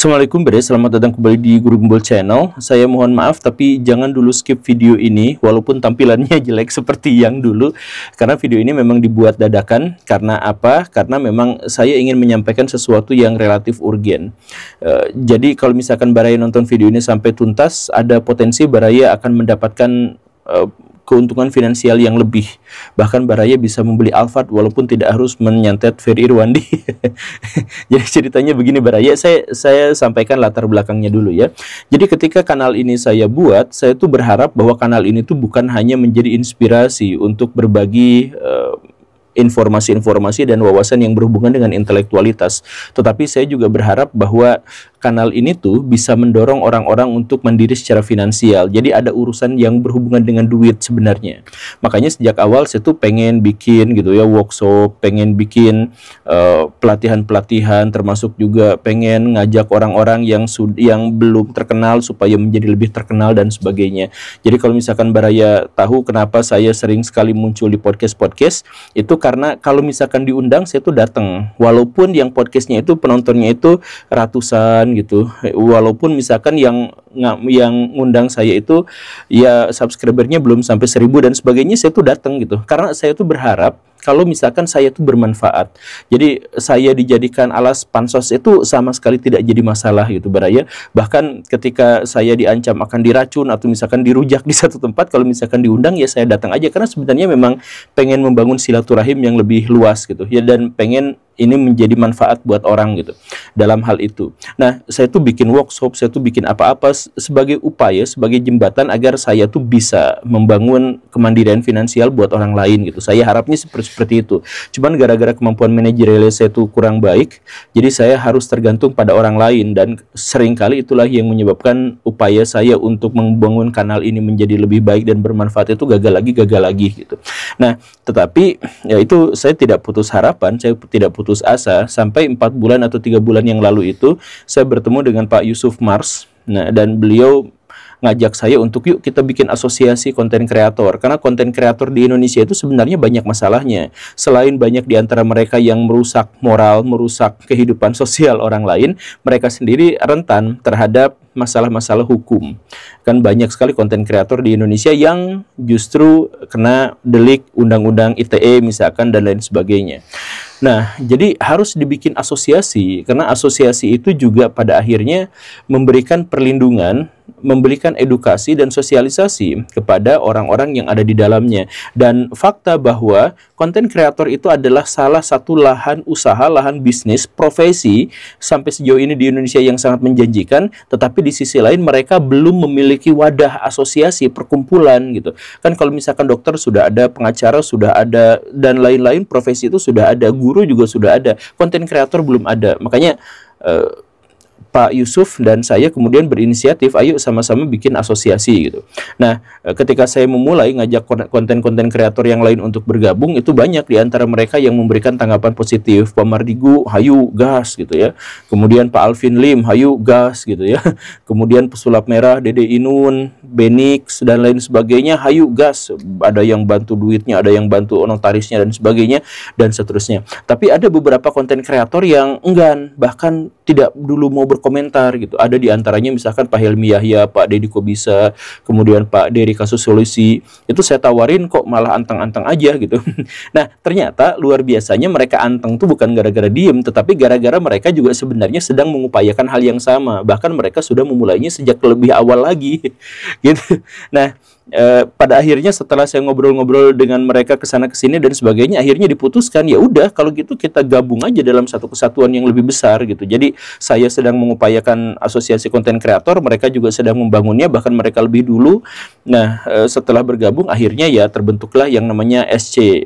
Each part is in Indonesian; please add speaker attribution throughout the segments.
Speaker 1: Assalamualaikum Bre, selamat datang kembali di Guru Gembul Channel. Saya mohon maaf tapi jangan dulu skip video ini walaupun tampilannya jelek seperti yang dulu, karena video ini memang dibuat dadakan. Karena apa? Karena memang saya ingin menyampaikan sesuatu yang relatif urgen. Jadi kalau misalkan Baraya nonton video ini sampai tuntas, ada potensi Baraya akan mendapatkan keuntungan finansial yang lebih. Bahkan Baraya bisa membeli Alphard walaupun tidak harus menyantet Ferry Irwandi. Jadi ceritanya begini Baraya, saya sampaikan latar belakangnya dulu ya. Jadi ketika kanal ini saya buat, saya tuh berharap bahwa kanal ini tuh bukan hanya menjadi inspirasi untuk berbagi informasi-informasi dan wawasan yang berhubungan dengan intelektualitas, tetapi saya juga berharap bahwa kanal ini tuh bisa mendorong orang-orang untuk mandiri secara finansial. Jadi ada urusan yang berhubungan dengan duit sebenarnya. Makanya sejak awal saya tuh pengen bikin gitu ya workshop, pengen bikin pelatihan-pelatihan, termasuk juga pengen ngajak orang-orang yang belum terkenal supaya menjadi lebih terkenal dan sebagainya. Jadi kalau misalkan Baraya tahu kenapa saya sering sekali muncul di podcast-podcast, itu karena kalau misalkan diundang saya tuh datang. Walaupun yang podcastnya itu penontonnya itu ratusan gitu, walaupun misalkan yang ngundang saya itu ya subscribernya belum sampai 1000 dan sebagainya, saya tuh datang gitu karena saya tuh berharap kalau misalkan saya tuh bermanfaat. Jadi saya dijadikan alas pansos itu sama sekali tidak jadi masalah gitu Baraya. Bahkan ketika saya diancam akan diracun atau misalkan dirujak di satu tempat, kalau misalkan diundang ya saya datang aja, karena sebenarnya memang pengen membangun silaturahim yang lebih luas gitu ya, dan pengen ini menjadi manfaat buat orang gitu dalam hal itu. Nah, saya tuh bikin workshop, saya tuh bikin apa-apa sebagai upaya, sebagai jembatan agar saya tuh bisa membangun kemandirian finansial buat orang lain gitu. Saya harapnya seperti itu. Cuman gara-gara kemampuan manajerial saya tuh kurang baik, jadi saya harus tergantung pada orang lain, dan seringkali itulah yang menyebabkan upaya saya untuk membangun kanal ini menjadi lebih baik dan bermanfaat itu gagal lagi gitu. Nah, tetapi ya itu saya tidak putus harapan, saya tidak putus asa sampai 4 bulan atau 3 bulan yang lalu itu saya bertemu dengan Pak Yusuf Mars. Nah, dan beliau ngajak saya untuk yuk kita bikin asosiasi konten kreator, karena konten kreator di Indonesia itu sebenarnya banyak masalahnya. Selain banyak di antara mereka yang merusak moral, merusak kehidupan sosial orang lain, mereka sendiri rentan terhadap masalah-masalah hukum. Kan banyak sekali konten kreator di Indonesia yang justru kena delik undang-undang ITE misalkan dan lain sebagainya. Nah, jadi harus dibikin asosiasi, karena asosiasi itu juga pada akhirnya memberikan perlindungan, memberikan edukasi dan sosialisasi kepada orang-orang yang ada di dalamnya. Dan fakta bahwa konten kreator itu adalah salah satu lahan usaha, lahan bisnis, profesi sampai sejauh ini di Indonesia yang sangat menjanjikan, tetapi di sisi lain mereka belum memiliki wadah asosiasi, perkumpulan gitu. Kan kalau misalkan dokter sudah ada, pengacara sudah ada, dan lain-lain profesi itu sudah ada, guru juga sudah ada, konten kreator belum ada. Makanya Pak Yusuf dan saya kemudian berinisiatif, ayo sama-sama bikin asosiasi gitu. Nah, ketika saya memulai ngajak konten-konten kreator yang lain untuk bergabung, itu banyak di antara mereka yang memberikan tanggapan positif. Pak Mardigu, hayu gas gitu ya. Kemudian Pak Alvin Lim, hayu gas gitu ya. Kemudian Pesulap Merah, Dede Inun, Benix dan lain sebagainya, hayu gas. Ada yang bantu duitnya, ada yang bantu notarisnya dan sebagainya dan seterusnya. Tapi ada beberapa konten kreator yang enggan, bahkan tidak dulu mau berkomentar gitu. Ada di antaranya misalkan Pak Helmi Yahya, Pak Deddy Kobisa, kemudian Pak Dery Kasus Solusi. Itu saya tawarin kok malah anteng-anteng aja gitu. Nah, ternyata luar biasanya mereka anteng tuh bukan gara-gara diem, tetapi gara-gara mereka juga sebenarnya sedang mengupayakan hal yang sama. Bahkan mereka sudah memulainya sejak lebih awal lagi gitu. Nah, pada akhirnya setelah saya ngobrol-ngobrol dengan mereka kesana kesini dan sebagainya, akhirnya diputuskan ya udah kalau gitu kita gabung aja dalam satu kesatuan yang lebih besar gitu. Jadi saya sedang mengupayakan asosiasi konten kreator, mereka juga sedang membangunnya, bahkan mereka lebih dulu. Nah, setelah bergabung akhirnya ya terbentuklah yang namanya SC.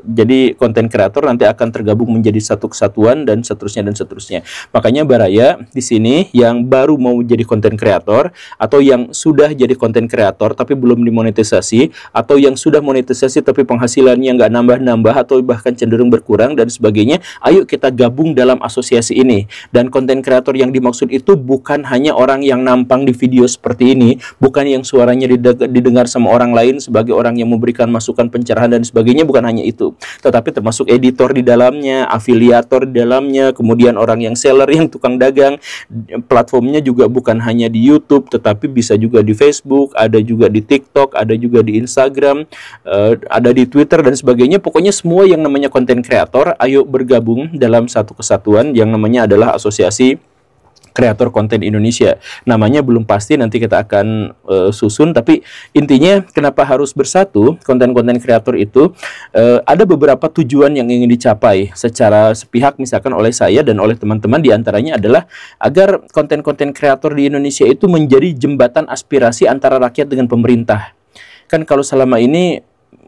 Speaker 1: Jadi konten kreator nanti akan tergabung menjadi satu kesatuan dan seterusnya dan seterusnya. Makanya Baraya di sini yang baru mau jadi konten kreator atau yang sudah jadi konten kreator tapi belum dimonetisasi, atau yang sudah monetisasi tapi penghasilannya nggak nambah-nambah atau bahkan cenderung berkurang dan sebagainya, ayo kita gabung dalam asosiasi ini. Dan konten kreator yang dimaksud itu bukan hanya orang yang nampang di video seperti ini, bukan yang suaranya didengar sama orang lain sebagai orang yang memberikan masukan pencerahan dan sebagainya, bukan hanya itu, tetapi termasuk editor di dalamnya, afiliator di dalamnya, kemudian orang yang seller, yang tukang dagang. Platformnya juga bukan hanya di YouTube, tetapi bisa juga di Facebook, ada juga di TikTok, ada juga di Instagram, ada di Twitter dan sebagainya. Pokoknya semua yang namanya konten kreator, ayo bergabung dalam satu kesatuan yang namanya adalah Asosiasi Kreator Konten Indonesia. Namanya belum pasti, nanti kita akan susun, tapi intinya kenapa harus bersatu konten-konten kreator itu, ada beberapa tujuan yang ingin dicapai secara sepihak misalkan oleh saya dan oleh teman-teman, diantaranya adalah agar konten-konten kreator di Indonesia itu menjadi jembatan aspirasi antara rakyat dengan pemerintah. Kan kalau selama ini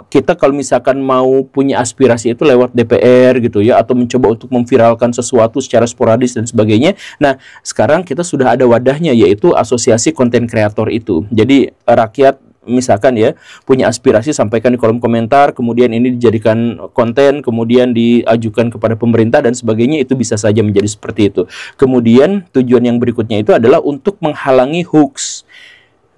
Speaker 1: kita kalau misalkan mau punya aspirasi itu lewat DPR gitu ya, atau mencoba untuk memviralkan sesuatu secara sporadis dan sebagainya. Nah, sekarang kita sudah ada wadahnya, yaitu Asosiasi Konten Kreator itu. Jadi rakyat misalkan ya punya aspirasi, sampaikan di kolom komentar, kemudian ini dijadikan konten, kemudian diajukan kepada pemerintah dan sebagainya, itu bisa saja menjadi seperti itu. Kemudian tujuan yang berikutnya itu adalah untuk menghalangi hoax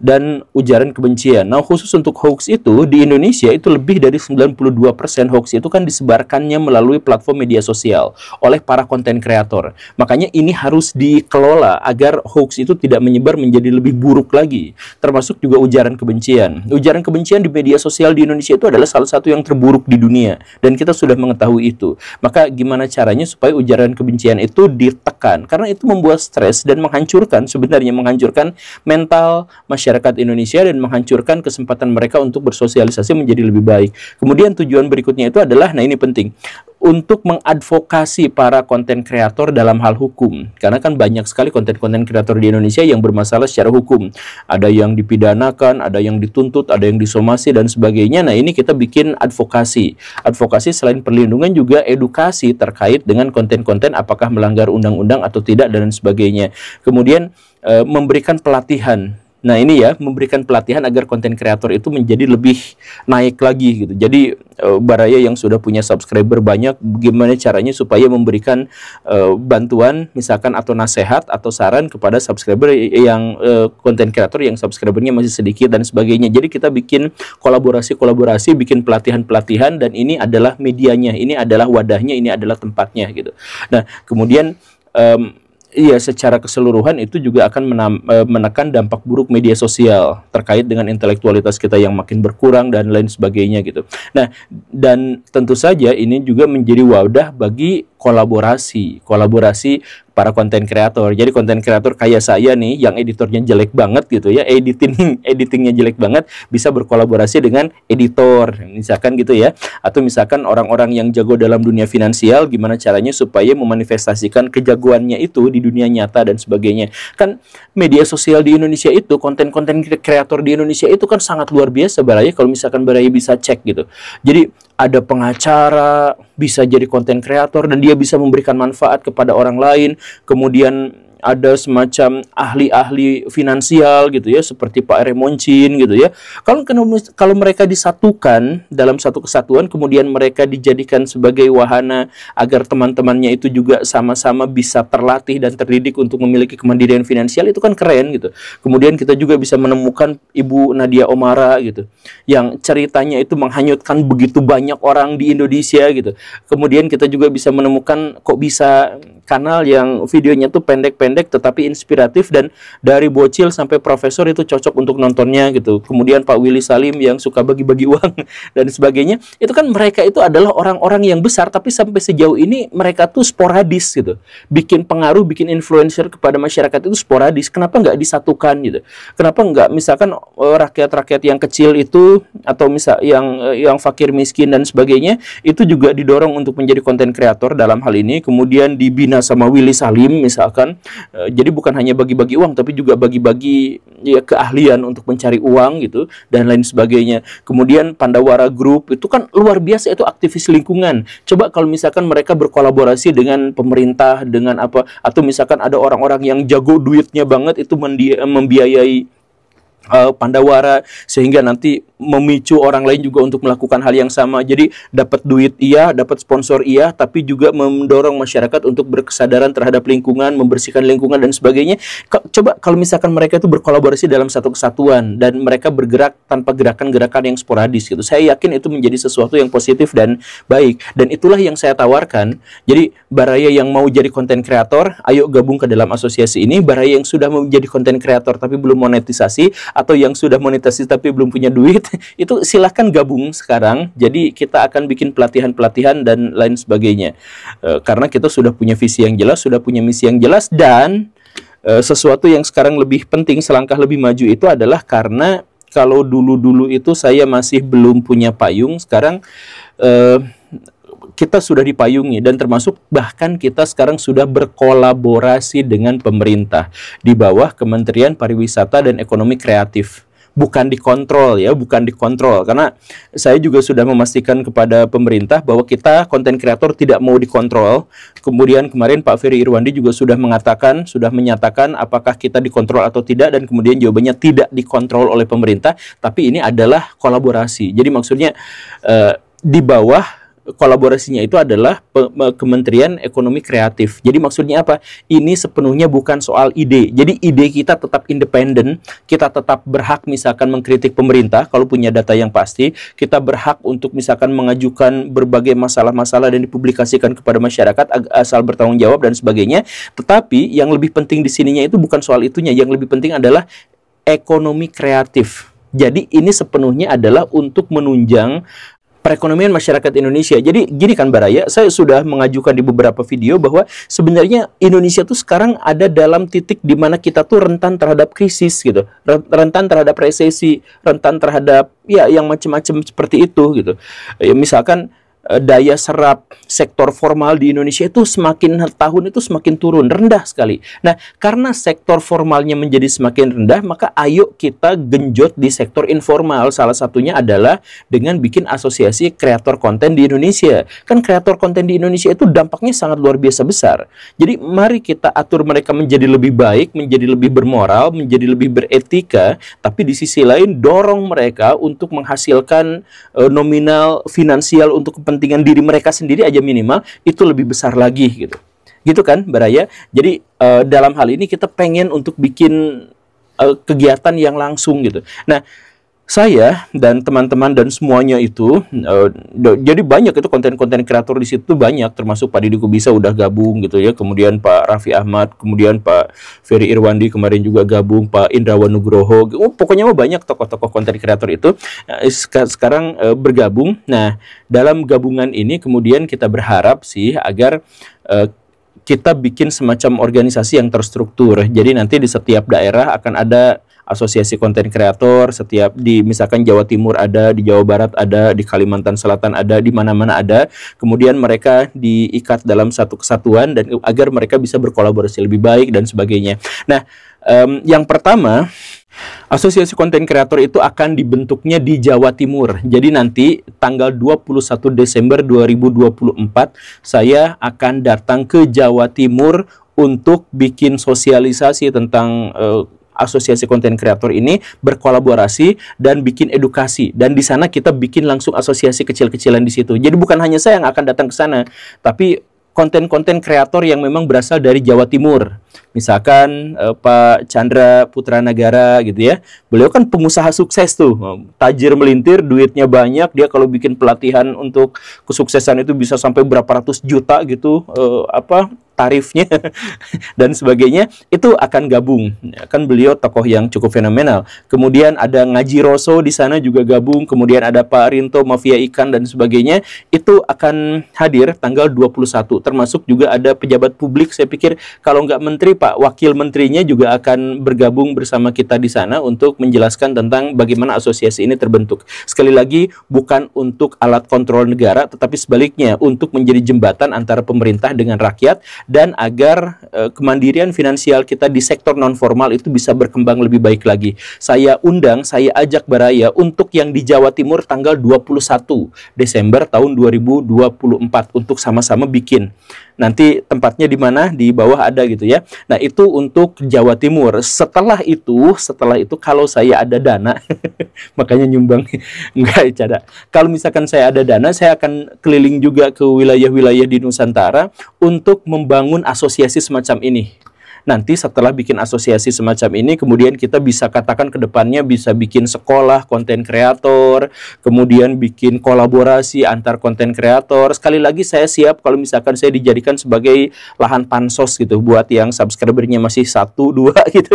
Speaker 1: dan ujaran kebencian. Nah, khusus untuk hoax itu di Indonesia itu lebih dari 92% hoax itu kan disebarkannya melalui platform media sosial oleh para konten kreator. Makanya ini harus dikelola agar hoax itu tidak menyebar menjadi lebih buruk lagi. Termasuk juga ujaran kebencian. Ujaran kebencian di media sosial di Indonesia itu adalah salah satu yang terburuk di dunia, dan kita sudah mengetahui itu. Maka gimana caranya supaya ujaran kebencian itu ditekan? Karena itu membuat stres dan menghancurkan, sebenarnya menghancurkan mental masyarakat Indonesia dan menghancurkan kesempatan mereka untuk bersosialisasi menjadi lebih baik. Kemudian tujuan berikutnya itu adalah, nah ini penting, untuk mengadvokasi para konten kreator dalam hal hukum. Karena kan banyak sekali konten-konten kreator di Indonesia yang bermasalah secara hukum. Ada yang dipidanakan, ada yang dituntut, ada yang disomasi dan sebagainya. Nah, ini kita bikin advokasi. Advokasi selain perlindungan juga edukasi terkait dengan konten-konten apakah melanggar undang-undang atau tidak dan sebagainya. Kemudian memberikan pelatihan. Nah, ini ya, memberikan pelatihan agar konten kreator itu menjadi lebih naik lagi gitu. Jadi Baraya yang sudah punya subscriber banyak, gimana caranya supaya memberikan bantuan misalkan atau nasihat atau saran kepada subscriber yang konten kreator yang subscribernya masih sedikit dan sebagainya. Jadi kita bikin kolaborasi, bikin pelatihan-pelatihan, dan ini adalah medianya, ini adalah wadahnya, ini adalah tempatnya gitu. Nah, kemudian iya, secara keseluruhan itu juga akan menekan dampak buruk media sosial terkait dengan intelektualitas kita yang makin berkurang dan lain sebagainya gitu. Nah, dan tentu saja ini juga menjadi wadah bagi kolaborasi para konten kreator. Jadi konten kreator kayak saya nih yang editornya jelek banget gitu ya, editingnya jelek banget, bisa berkolaborasi dengan editor misalkan gitu ya. Atau misalkan orang-orang yang jago dalam dunia finansial, gimana caranya supaya memanifestasikan kejagoannya itu di dunia nyata dan sebagainya. Kan media sosial di Indonesia itu, konten-konten kreator di Indonesia itu kan sangat luar biasa Baraya, kalau misalkan Baraya bisa cek gitu. Jadi ada pengacara, bisa jadi konten kreator, dan dia bisa memberikan manfaat kepada orang lain. Kemudian ada semacam ahli-ahli finansial gitu ya, seperti Pak Remoncin gitu ya. Kalau mereka disatukan dalam satu kesatuan, kemudian mereka dijadikan sebagai wahana agar teman-temannya itu juga sama-sama bisa terlatih dan terdidik untuk memiliki kemandirian finansial, itu kan keren gitu. Kemudian kita juga bisa menemukan Ibu Nadia Omara gitu, yang ceritanya itu menghanyutkan begitu banyak orang di Indonesia gitu. Kemudian kita juga bisa menemukan kok bisa kanal yang videonya tuh pendek-pendek tetapi inspiratif, dan dari bocil sampai profesor itu cocok untuk nontonnya gitu. Kemudian Pak Willy Salim yang suka bagi-bagi uang dan sebagainya. Itu kan mereka itu adalah orang-orang yang besar, tapi sampai sejauh ini mereka tuh sporadis gitu. Bikin pengaruh, bikin influencer kepada masyarakat itu sporadis. Kenapa nggak disatukan gitu? Kenapa nggak misalkan rakyat-rakyat yang kecil itu, atau misal yang fakir miskin dan sebagainya, itu juga didorong untuk menjadi konten kreator dalam hal ini, kemudian dibina sama Willy Salim misalkan. Jadi bukan hanya bagi-bagi uang, tapi juga bagi-bagi ya keahlian untuk mencari uang gitu dan lain sebagainya. Kemudian Pandawara Group itu kan luar biasa, itu aktivis lingkungan. Coba kalau misalkan mereka berkolaborasi dengan pemerintah, dengan apa, atau misalkan ada orang-orang yang jago duitnya banget itu membiayai Pandawara, sehingga nanti memicu orang lain juga untuk melakukan hal yang sama. Jadi dapat duit iya, dapat sponsor iya, tapi juga mendorong masyarakat untuk berkesadaran terhadap lingkungan, membersihkan lingkungan dan sebagainya. Coba kalau misalkan mereka itu berkolaborasi dalam satu kesatuan dan mereka bergerak tanpa gerakan-gerakan yang sporadis gitu. Saya yakin itu menjadi sesuatu yang positif dan baik. Dan itulah yang saya tawarkan. Jadi Baraya yang mau jadi konten kreator, ayo gabung ke dalam asosiasi ini. Baraya yang sudah mau menjadi konten kreator tapi belum monetisasi, atau yang sudah monetisasi tapi belum punya duit, itu silahkan gabung sekarang. Jadi kita akan bikin pelatihan-pelatihan dan lain sebagainya. Karena kita sudah punya visi yang jelas, sudah punya misi yang jelas, dan sesuatu yang sekarang lebih penting, selangkah lebih maju itu adalah karena kalau dulu-dulu itu saya masih belum punya payung, sekarang kita sudah dipayungi, dan termasuk bahkan kita sekarang sudah berkolaborasi dengan pemerintah di bawah Kementerian Pariwisata dan Ekonomi Kreatif. Bukan dikontrol ya, bukan dikontrol, karena saya juga sudah memastikan kepada pemerintah bahwa kita konten kreator tidak mau dikontrol. Kemudian kemarin Pak Ferry Irwandi juga sudah mengatakan, sudah menyatakan apakah kita dikontrol atau tidak, dan kemudian jawabannya tidak dikontrol oleh pemerintah, tapi ini adalah kolaborasi. Jadi maksudnya di bawah kolaborasinya itu adalah Kementerian Ekonomi Kreatif. Jadi maksudnya apa? Ini sepenuhnya bukan soal ide. Jadi ide kita tetap independen, kita tetap berhak misalkan mengkritik pemerintah kalau punya data yang pasti, kita berhak untuk misalkan mengajukan berbagai masalah-masalah dan dipublikasikan kepada masyarakat asal bertanggung jawab dan sebagainya. Tetapi yang lebih penting di sininya itu bukan soal itunya, yang lebih penting adalah ekonomi kreatif. Jadi ini sepenuhnya adalah untuk menunjang perekonomian masyarakat Indonesia. Jadi gini kan Baraya, saya sudah mengajukan di beberapa video bahwa sebenarnya Indonesia tuh sekarang ada dalam titik di mana kita tuh rentan terhadap krisis gitu, rentan terhadap resesi, rentan terhadap ya yang macam-macam seperti itu gitu. Ya, misalkan daya serap sektor formal di Indonesia itu semakin tahun itu semakin turun, rendah sekali. Nah, karena sektor formalnya menjadi semakin rendah, maka ayo kita genjot di sektor informal. Salah satunya adalah dengan bikin asosiasi kreator konten di Indonesia. Kan kreator konten di Indonesia itu dampaknya sangat luar biasa besar. Jadi mari kita atur mereka menjadi lebih baik, menjadi lebih bermoral, menjadi lebih beretika, tapi di sisi lain dorong mereka untuk menghasilkan nominal finansial untuk kepentingan diri mereka sendiri aja minimal, itu lebih besar lagi gitu. Gitu kan Baraya? Jadi dalam hal ini kita pengen untuk bikin kegiatan yang langsung gitu. Nah, saya dan teman-teman dan semuanya itu jadi banyak itu konten-konten kreator di situ banyak, termasuk Pak Didi Kubisa udah gabung gitu ya, kemudian Pak Raffi Ahmad, kemudian Pak Ferry Irwandi kemarin juga gabung, Pak Indrawan Nugroho, pokoknya mah banyak tokoh-tokoh konten kreator itu sekarang bergabung. Nah, dalam gabungan ini kemudian kita berharap sih agar kita bikin semacam organisasi yang terstruktur. Jadi nanti di setiap daerah akan ada asosiasi konten kreator, setiap di misalkan Jawa Timur ada, di Jawa Barat ada, di Kalimantan Selatan ada, di mana-mana ada. Kemudian mereka diikat dalam satu kesatuan dan agar mereka bisa berkolaborasi lebih baik dan sebagainya. Nah, yang pertama, asosiasi konten kreator itu akan dibentuknya di Jawa Timur. Jadi nanti tanggal 21 Desember 2024 saya akan datang ke Jawa Timur untuk bikin sosialisasi tentang asosiasi konten kreator ini, berkolaborasi dan bikin edukasi, dan di sana kita bikin langsung asosiasi kecil-kecilan di situ. Jadi bukan hanya saya yang akan datang ke sana, tapi konten-konten kreator yang memang berasal dari Jawa Timur. Misalkan Pak Chandra Putra Nagara gitu ya. Beliau kan pengusaha sukses tuh, tajir melintir, duitnya banyak. Dia kalau bikin pelatihan untuk kesuksesan itu bisa sampai berapa ratus juta gitu tarifnya dan sebagainya, itu akan gabung. Kan beliau tokoh yang cukup fenomenal. Kemudian ada Ngaji Roso di sana juga gabung, kemudian ada Pak Rinto Mafia Ikan dan sebagainya, itu akan hadir tanggal 21. Termasuk juga ada pejabat publik, saya pikir kalau nggak menteri, Pak Wakil Menterinya juga akan bergabung bersama kita di sana untuk menjelaskan tentang bagaimana asosiasi ini terbentuk. Sekali lagi, bukan untuk alat kontrol negara, tetapi sebaliknya untuk menjadi jembatan antara pemerintah dengan rakyat, dan agar kemandirian finansial kita di sektor non-formal itu bisa berkembang lebih baik lagi. Saya undang, saya ajak Baraya untuk yang di Jawa Timur tanggal 21 Desember tahun 2024 untuk sama-sama bikin Nanti tempatnya di mana? Di bawah ada gitu ya. Nah, itu untuk Jawa Timur. Setelah itu kalau saya ada dana, makanya nyumbang. Enggak, cara. Kalau misalkan saya ada dana, saya akan keliling juga ke wilayah-wilayah di Nusantara untuk membangun asosiasi semacam ini. Nanti setelah bikin asosiasi semacam ini, kemudian kita bisa katakan ke depannya bisa bikin sekolah konten kreator, kemudian bikin kolaborasi antar konten kreator. Sekali lagi saya siap kalau misalkan saya dijadikan sebagai lahan pansos gitu, buat yang subscribernya masih 1, 2 gitu.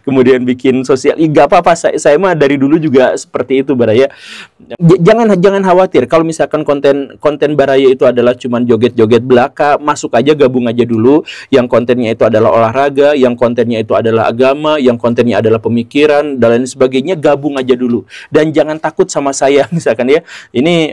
Speaker 1: Kemudian bikin sosial, nggak apa-apa, saya mah dari dulu juga seperti itu Baraya. Jangan khawatir kalau misalkan konten Baraya itu adalah cuman joget-joget belaka, masuk aja, gabung aja dulu. Yang kontennya itu adalah olahraga, yang kontennya itu adalah agama, yang kontennya adalah pemikiran dan lain sebagainya, gabung aja dulu. Dan jangan takut sama saya misalkan ya, ini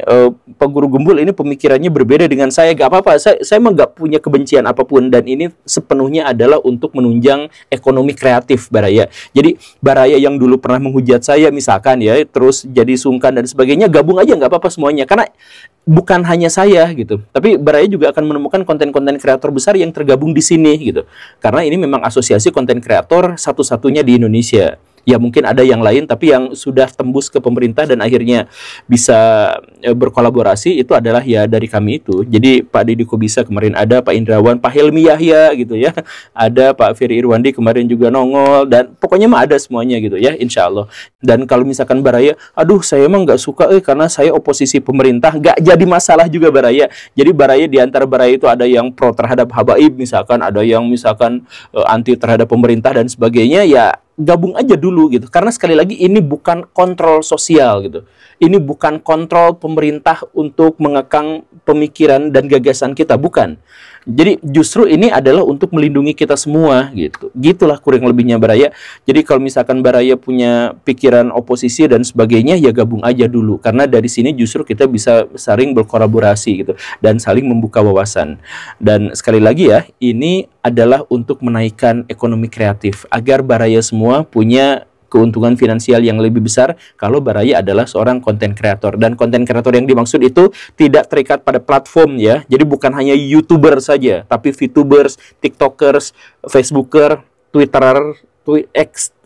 Speaker 1: Pak Guru Gembul ini pemikirannya berbeda dengan saya, gak apa-apa, saya mah gak punya kebencian apapun, dan ini sepenuhnya adalah untuk menunjang ekonomi kreatif Baraya. Jadi Baraya yang dulu pernah menghujat saya misalkan ya, terus jadi sungkan dan sebagainya, gabung aja, nggak apa-apa semuanya, karena bukan hanya saya gitu, tapi Baraya juga akan menemukan konten-konten kreator besar yang tergabung di sini gitu, karena ini memang asosiasi konten kreator satu-satunya di Indonesia. Ya mungkin ada yang lain, tapi yang sudah tembus ke pemerintah dan akhirnya bisa berkolaborasi itu adalah ya dari kami itu. Jadi Pak Deddy Kobisa kemarin ada, Pak Indrawan, Pak Helmi Yahya gitu ya, ada Pak Ferry Irwandi kemarin juga nongol, dan pokoknya mah ada semuanya gitu ya, insya Allah. Dan kalau misalkan Baraya, aduh saya emang nggak suka karena saya oposisi pemerintah, nggak jadi masalah juga Baraya. Jadi Baraya, di antara Baraya itu ada yang pro terhadap habaib misalkan, ada yang misalkan anti terhadap pemerintah dan sebagainya, ya gabung aja dulu gitu. Karena sekali lagi ini bukan kontrol sosial gitu. Ini bukan kontrol pemerintah untuk mengekang pemikiran dan gagasan kita, bukan. Jadi justru ini adalah untuk melindungi kita semua gitu. Gitulah kurang lebihnya Baraya. Jadi kalau misalkan Baraya punya pikiran oposisi dan sebagainya, ya gabung aja dulu. Karena dari sini justru kita bisa saling berkolaborasi gitu dan saling membuka wawasan. Dan sekali lagi ya, ini adalah untuk menaikkan ekonomi kreatif agar Baraya semua punya keuntungan finansial yang lebih besar kalau Baraya adalah seorang konten kreator. Dan konten kreator yang dimaksud itu tidak terikat pada platform ya. Jadi bukan hanya YouTuber saja, tapi VTubers, TikTokers, Facebooker, Twitterer,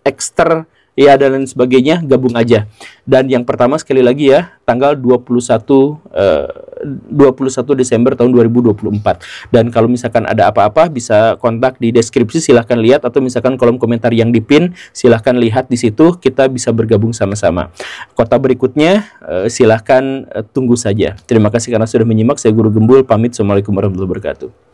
Speaker 1: Xter, ya dan lain sebagainya, gabung aja. Dan yang pertama sekali lagi ya, tanggal 21 Desember tahun 2024. Dan kalau misalkan ada apa-apa bisa kontak di deskripsi, silahkan lihat, atau misalkan kolom komentar yang dipin, silahkan lihat di situ, kita bisa bergabung sama-sama. Kota berikutnya silahkan tunggu saja. Terima kasih karena sudah menyimak. Saya Guru Gembul pamit. Assalamualaikum warahmatullahi wabarakatuh.